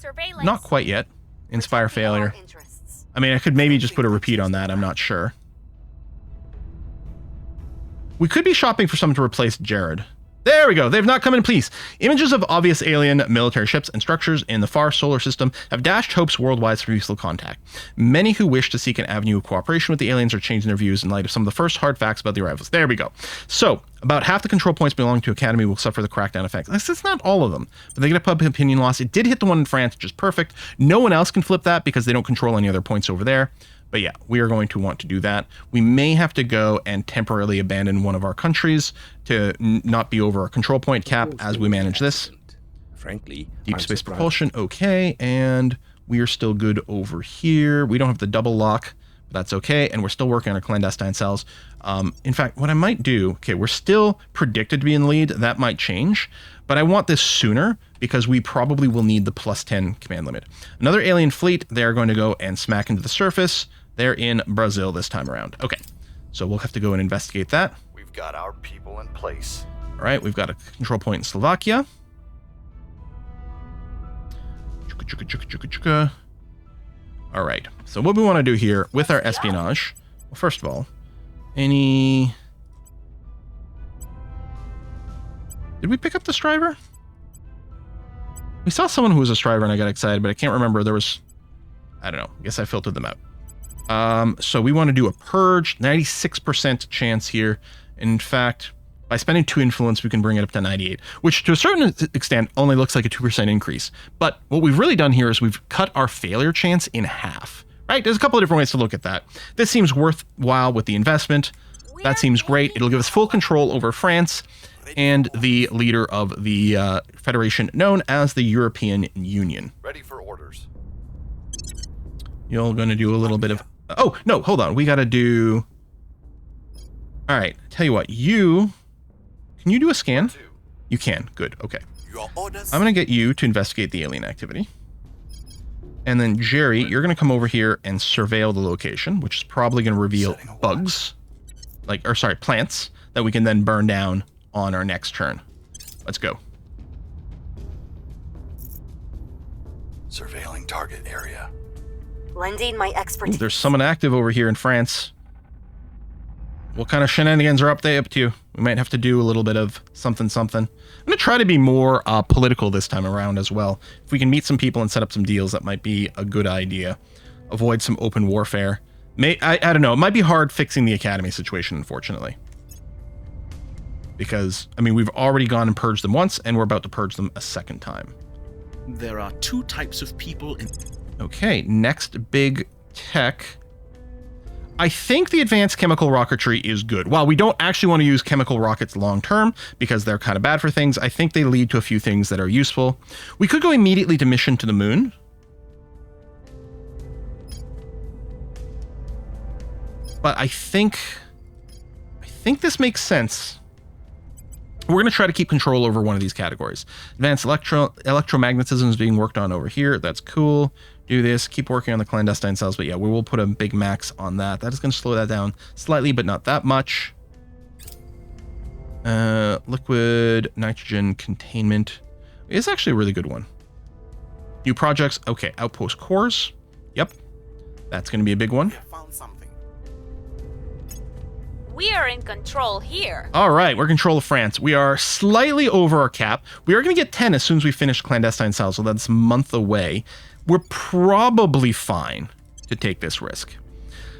not quite yet. Inspire failure. I mean, I could maybe just put a repeat on that. I'm not sure. We could be shopping for someone to replace Jared. There we go. They've not come in peace. Images of obvious alien military ships and structures in the far solar system have dashed hopes worldwide for useful contact. Many who wish to seek an avenue of cooperation with the aliens are changing their views in light of some of the first hard facts about the arrivals. There we go. So, about half the control points belonging to Academy will suffer the crackdown effects. It's not all of them, but they get a public opinion loss. It did hit the one in France, which is perfect. No one else can flip that because they don't control any other points over there. But yeah, we are going to want to do that. We may have to go and temporarily abandon one of our countries to not be over our control point cap as we manage this. Frankly, Deep space propulsion, okay. And we are still good over here. We don't have the double lock, but that's okay. And we're still working on our clandestine cells. In fact, what I might do, okay, we're still predicted to be in the lead. That might change, but I want this sooner because we probably will need the +10 command limit. Another alien fleet, they're going to go and smack into the surface. They're in Brazil this time around. Okay, so we'll have to go and investigate that. We've got our people in place. All right, we've got a control point in Slovakia. All right. So what we want to do here with our espionage, well, first of all, did we pick up the striver? We saw someone who was a striver and I got excited, but I can't remember. I don't know. I guess I filtered them out. So we want to do a purge, 96% chance here. In fact, by spending 2 influence, we can bring it up to 98, which to a certain extent only looks like a 2% increase. But what we've really done here is we've cut our failure chance in half, right? There's a couple of different ways to look at that. This seems worthwhile with the investment. That seems great. It'll give us full control over France and the leader of the federation known as the European Union. Ready for orders. You're going to do a little bit of... Oh, no, hold on. We got to do... All right, tell you what. Can you do a scan? You can. Good. Okay. Your orders. I'm going to get you to investigate the alien activity. And then, Jerry, you're going to come over here and surveil the location, which is probably going to reveal bugs. Plants that we can then burn down on our next turn. Let's go. Surveilling target area. Lending my Ooh, expertise. there's someone active over here in France. What kind of shenanigans are up to? We might have to do a little bit of something. I'm going to try to be more political this time around as well. If we can meet some people and set up some deals, that might be a good idea. Avoid some open warfare. I don't know. It might be hard fixing the academy situation, unfortunately. Because, I mean, we've already gone and purged them once, and we're about to purge them a second time. There are 2 types of people in... Okay, next big tech. I think the advanced chemical rocketry is good. While we don't actually want to use chemical rockets long term because they're kind of bad for things, I think they lead to a few things that are useful. We could go immediately to mission to the moon. But I think this makes sense. We're going to try to keep control over one of these categories. Advanced electromagnetism is being worked on over here. That's cool. Do this. Keep working on the clandestine cells. But yeah, we will put a big max on that. That is going to slow that down slightly, but not that much. Liquid nitrogen containment is actually a really good one. New projects. Okay, outpost cores. Yep. That's going to be a big one. We have found something. We are in control here. All right, we're in control of France. We are slightly over our cap. We are going to get 10 as soon as we finish clandestine cells, so that's a month away. We're probably fine to take this risk.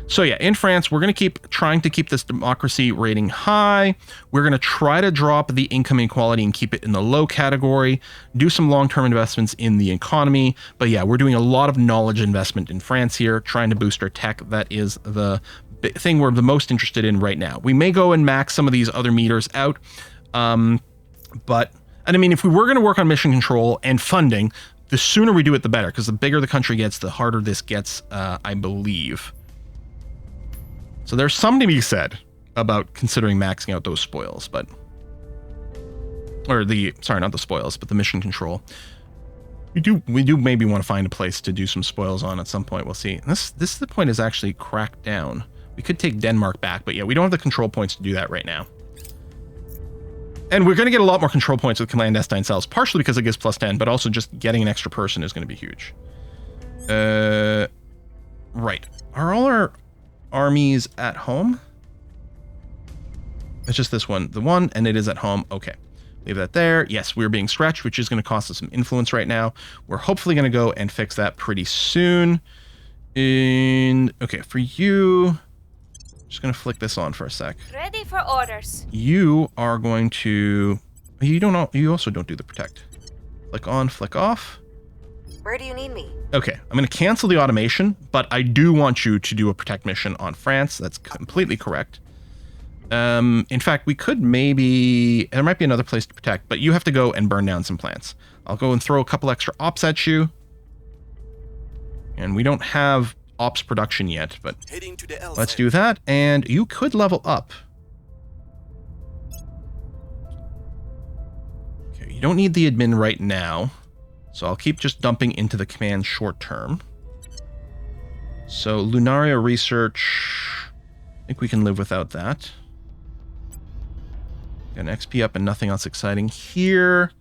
So yeah, in France, we're going to keep trying to keep this democracy rating high. We're going to try to drop the income inequality and keep it in the low category, do some long-term investments in the economy. But yeah, we're doing a lot of knowledge investment in France here, trying to boost our tech. That is the thing we're the most interested in right now. We may go and max some of these other meters out. And I mean, if we were going to work on mission control and funding, the sooner we do it, the better, because the bigger the country gets, the harder this gets, I believe. So there's something to be said about considering maxing out those spoils, sorry, not the spoils, but the mission control. We do maybe want to find a place to do some spoils on at some point. We'll see. This the point is actually cracked down. We could take Denmark back, but yeah, we don't have the control points to do that right now. And we're going to get a lot more control points with clandestine cells, partially because it gives +10, but also just getting an extra person is going to be huge. Right. Are all our armies at home? It's just this one. The one, and it is at home. Okay. Leave that there. Yes, we're being stretched, which is going to cost us some influence right now. We're hopefully going to go and fix that pretty soon. Okay, for you... Just going to flick this on for a sec. Ready for orders. You are going to... You also don't do the protect. Flick on, flick off. Where do you need me? Okay, I'm going to cancel the automation, but I do want you to do a protect mission on France. That's completely correct. In fact, we could maybe... There might be another place to protect, but you have to go and burn down some plants. I'll go and throw a couple extra ops at you. And we don't have ops production yet, but Heading to the let's do that. And you could level up. Okay, you don't need the admin right now. So I'll keep just dumping into the command short term. So Lunaria research, I think we can live without that. Got an XP up and nothing else exciting here.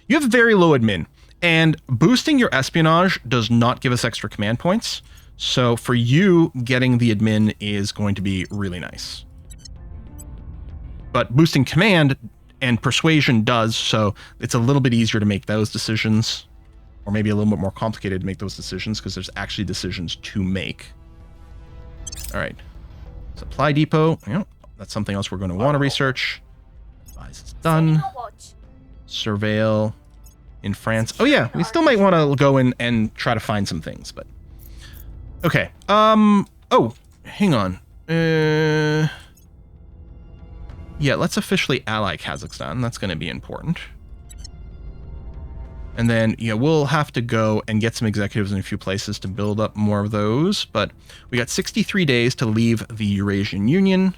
You have very low admin. And boosting your espionage does not give us extra command points. So for you, getting the admin is going to be really nice. But boosting command and persuasion does, so it's a little bit easier to make those decisions. Or maybe a little bit more complicated to make those decisions because there's actually decisions to make. All right. Supply depot. Yeah, that's something else we're going to want to research. Advise is done. Surveil in France. Oh yeah, we still might want to go in and try to find some things, but okay. Oh, hang on. Yeah, let's officially ally Kazakhstan. That's going to be important. And then, yeah, we'll have to go and get some executives in a few places to build up more of those. But we got 63 days to leave the Eurasian Union.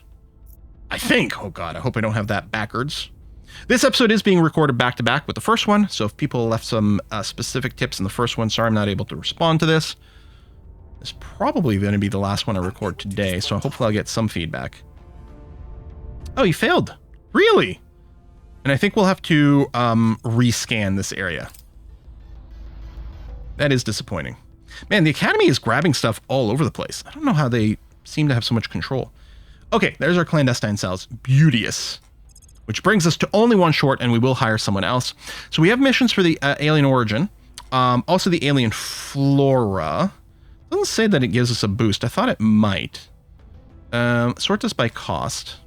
I think. Oh, God, I hope I don't have that backwards. This episode is being recorded back-to-back with the first one. So if people left some specific tips in the first one, sorry I'm not able to respond to this. It's probably going to be the last one I record today. So hopefully I'll get some feedback. Oh, you failed. Really? And I think we'll have to rescan this area. That is disappointing. Man, the Academy is grabbing stuff all over the place. I don't know how they seem to have so much control. Okay, there's our clandestine cells. Beauteous. Which brings us to only one short, and we will hire someone else. So we have missions for the alien origin. Also the alien flora. It doesn't say that it gives us a boost. I thought it might. Sort this by cost.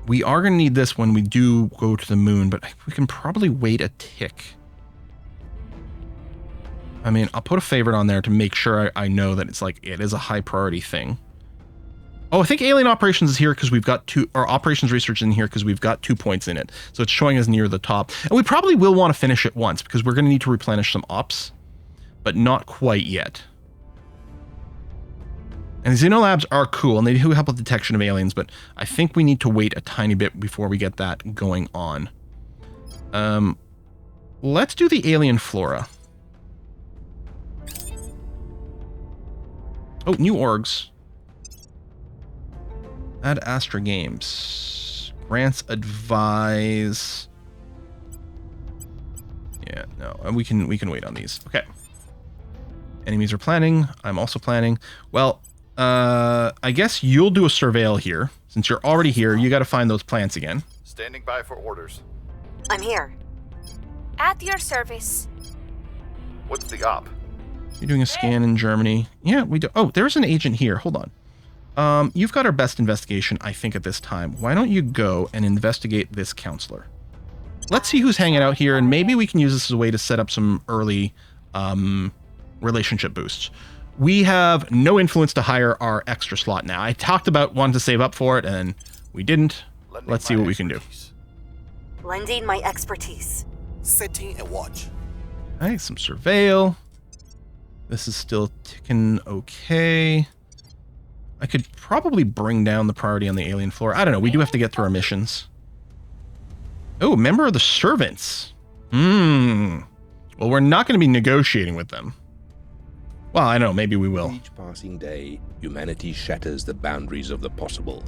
We are going to need this when we do go to the moon, but we can probably wait a tick. I mean, I'll put a favorite on there to make sure I know that it's like, it is a high priority thing. Oh, I think alien operations is here because we've got or operations research in here because we've got 2 points in it. So it's showing us near the top. And we probably will want to finish it once because we're going to need to replenish some ops, but not quite yet. And the Xenolabs are cool, and they do help with detection of aliens, but I think we need to wait a tiny bit before we get that going on. Let's do the alien flora. Oh, new orgs. Add Astra Games. Grants advise. Yeah, no, we can wait on these. Okay. Enemies are planning. I'm also planning. Well, I guess you'll do a surveil here. Since you're already here, you got to find those plants again. Standing by for orders. I'm here. At your service. What's the op? You're doing a scan in Germany. Yeah, we do. Oh, there's an agent here. Hold on. You've got our best investigation, I think, at this time. Why don't you go and investigate this counselor? Let's see who's hanging out here, and maybe we can use this as a way to set up some early relationship boosts. We have no influence to hire our extra slot now. I talked about wanting to save up for it, and we didn't. Let's see what we can do. Lending my expertise. Setting a watch. All right, some surveil. This is still ticking okay. I could probably bring down the priority on the alien floor. I don't know. We do have to get through our missions. Oh, member of the servants. Well, we're not going to be negotiating with them. Well, I don't know. Maybe we will. Each passing day, humanity shatters the boundaries of the possible.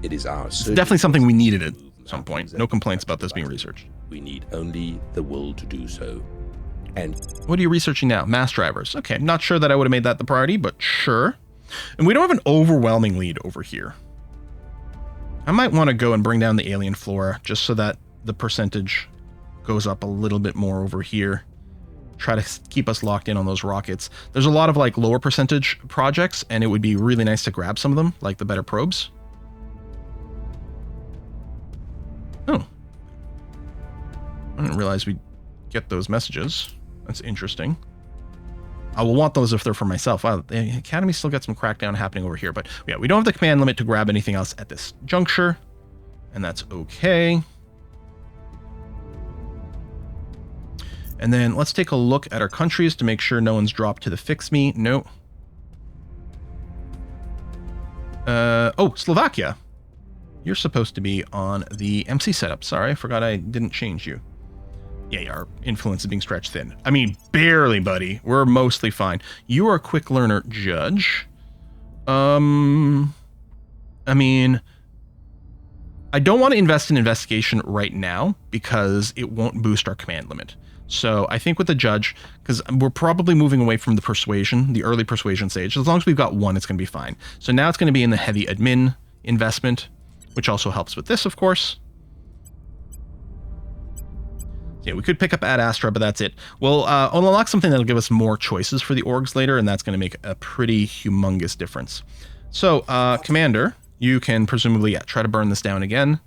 It is our It's definitely something we needed at some point. No complaints about this being researched. We need only the will to do so. And what are you researching now? Mass drivers. Okay, not sure that I would have made that the priority, but sure. And we don't have an overwhelming lead over here. I might want to go and bring down the alien flora just so that the percentage goes up a little bit more over here. Try to keep us locked in on those rockets. There's a lot of like lower percentage projects, and it would be really nice to grab some of them, like the better probes. Oh. I didn't realize we'd get those messages. That's interesting. I will want those if they're for myself. Wow, the Academy still got some crackdown happening over here, but yeah, we don't have the command limit to grab anything else at this juncture, and that's okay. And then let's take a look at our countries to make sure no one's dropped to the fix me. No. Oh, Slovakia. You're supposed to be on the MC setup. Sorry, I forgot I didn't change you. Yeah, our influence is being stretched thin. I mean, barely, buddy. We're mostly fine. You are a quick learner, Judge. I mean, I don't want to invest in investigation right now because it won't boost our command limit. So I think with the judge, because we're probably moving away from the persuasion, the early persuasion stage. As long as we've got one, it's going to be fine. So now it's going to be in the heavy admin investment, which also helps with this, of course. Yeah, we could pick up Ad Astra, but that's it. We'll unlock something that'll give us more choices for the orgs later, and that's going to make a pretty humongous difference. So, Commander, you can presumably try to burn this down again.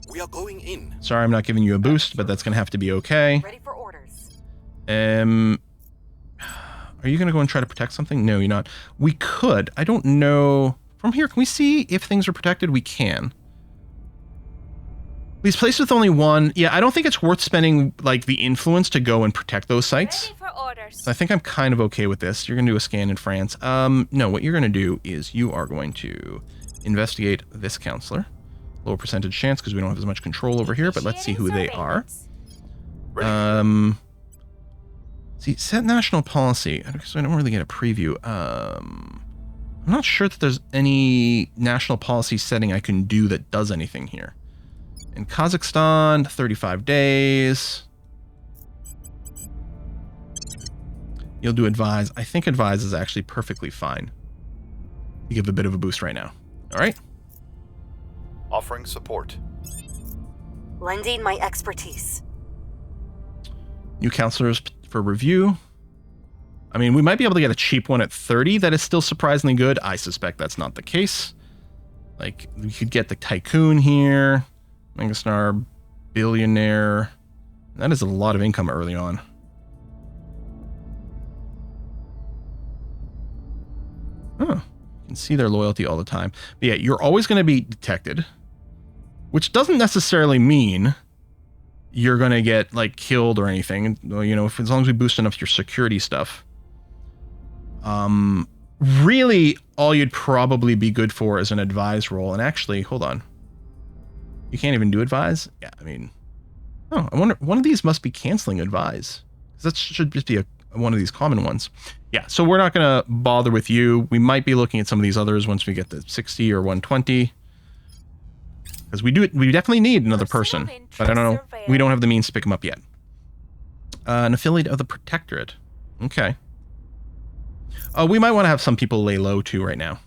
We are going in. Sorry, I'm not giving you a boost, but that's going to have to be okay. Ready for orders. Are you going to go and try to protect something? No, you're not. We could. I don't know. From here, can we see if things are protected? We can. These places with only one. Yeah, I don't think it's worth spending like the influence to go and protect those sites. Ready for orders. So I think I'm kind of okay with this. You're going to do a scan in France. No, what you're going to do is you are going to investigate this counselor. Lower percentage chance because we don't have as much control over here, but let's see who they are. See, set national policy. So I don't really get a preview. I'm not sure that there's any national policy setting I can do that does anything here. In Kazakhstan, 35 days. You'll do advise. I think advise is actually perfectly fine. You give a bit of a boost right now. All right. Offering support. Lending my expertise. New counselors for review. I mean, we might be able to get a cheap one at 30 that is still surprisingly good. I suspect that's not the case. Like, we could get the Tycoon here. Megastar, Billionaire. That is a lot of income early on. Huh. You can see their loyalty all the time. But yeah, you're always going to be detected. Which doesn't necessarily mean you're going to get, like, killed or anything. You know, as long as we boost enough your security stuff. Really, all you'd probably be good for is an advise role. And actually, hold on. You can't even do advise? Yeah, I mean... Oh, I wonder... One of these must be canceling advise. That should just be one of these common ones. Yeah, so we're not going to bother with you. We might be looking at some of these others once we get to 60 or 120. Because we definitely need another person. But I don't know. We don't have the means to pick them up yet. An affiliate of the Protectorate. Okay. We might want to have some people lay low too right now.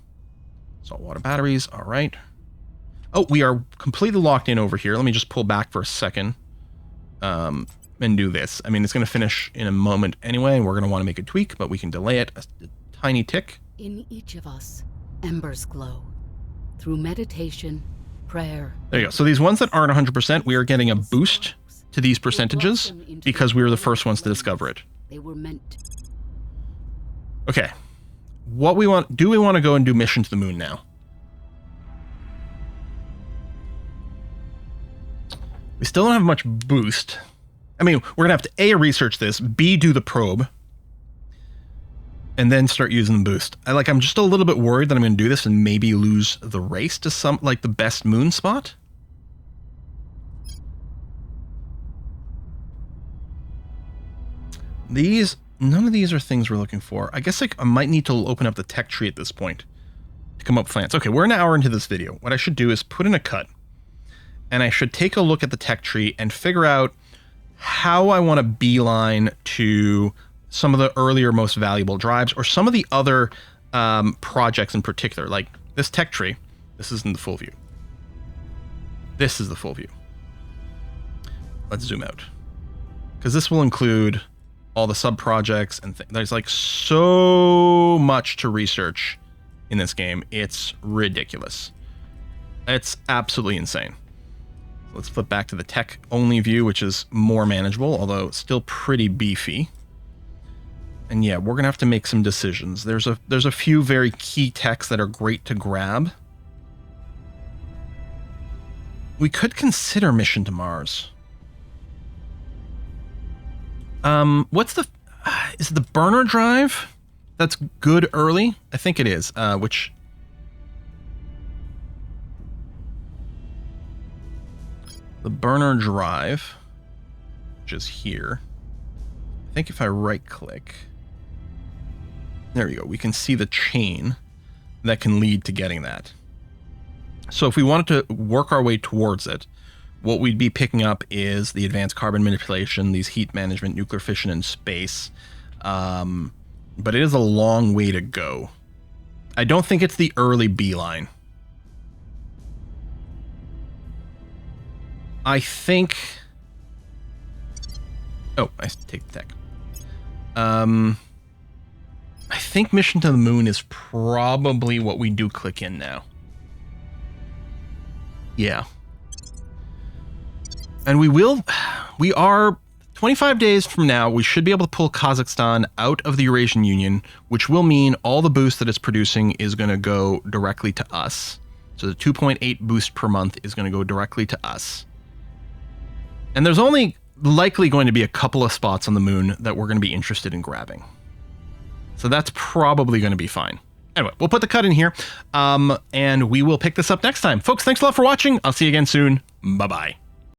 Saltwater batteries. All right. Oh, we are completely locked in over here. Let me just pull back for a second. And do this. I mean, it's going to finish in a moment anyway, and we're going to want to make a tweak, but we can delay it a tiny tick. In each of us, embers glow. Through meditation, prayer. There you go. So these ones that aren't 100%, we are getting a boost to these percentages because we were the first ones to discover it. They were meant. Okay. What we want... Do we want to go and do Mission to the Moon now? We still don't have much boost. I mean, we're going to have to A, research this, B, do the probe, and then start using the boost. I'm just a little bit worried that I'm going to do this and maybe lose the race to some, like, the best moon spot. None of these are things we're looking for. I guess, like, I might need to open up the tech tree at this point to come up with plans. Okay, we're an hour into this video. What I should do is put in a cut. And I should take a look at the tech tree and figure out how I want to beeline to some of the earlier, most valuable drives, or some of the other projects in particular. Like this tech tree, this isn't the full view. This is the full view. Let's zoom out. Because this will include all the sub-projects and there's like so much to research in this game. It's ridiculous. It's absolutely insane. Let's flip back to the tech-only view, which is more manageable, although still pretty beefy. And yeah, we're going to have to make some decisions. There's a few very key techs that are great to grab. We could consider Mission to Mars. What's the... Is it the burner drive that's good early? I think it is, which... The burner drive, which is here. I think if I right-click... There we go. We can see the chain that can lead to getting that. So if we wanted to work our way towards it, what we'd be picking up is the advanced carbon manipulation, these heat management, nuclear fission, and space. But it is a long way to go. I don't think it's the early beeline. I think... Oh, I take the tech. I think Mission to the Moon is probably what we do click in now. Yeah. And we are 25 days from now, we should be able to pull Kazakhstan out of the Eurasian Union, which will mean all the boost that it's producing is going to go directly to us. So the 2.8 boost per month is going to go directly to us. And there's only likely going to be a couple of spots on the moon that we're going to be interested in grabbing. So that's probably going to be fine. Anyway, we'll put the cut in here, and we will pick this up next time. Folks, thanks a lot for watching. I'll see you again soon. Bye-bye.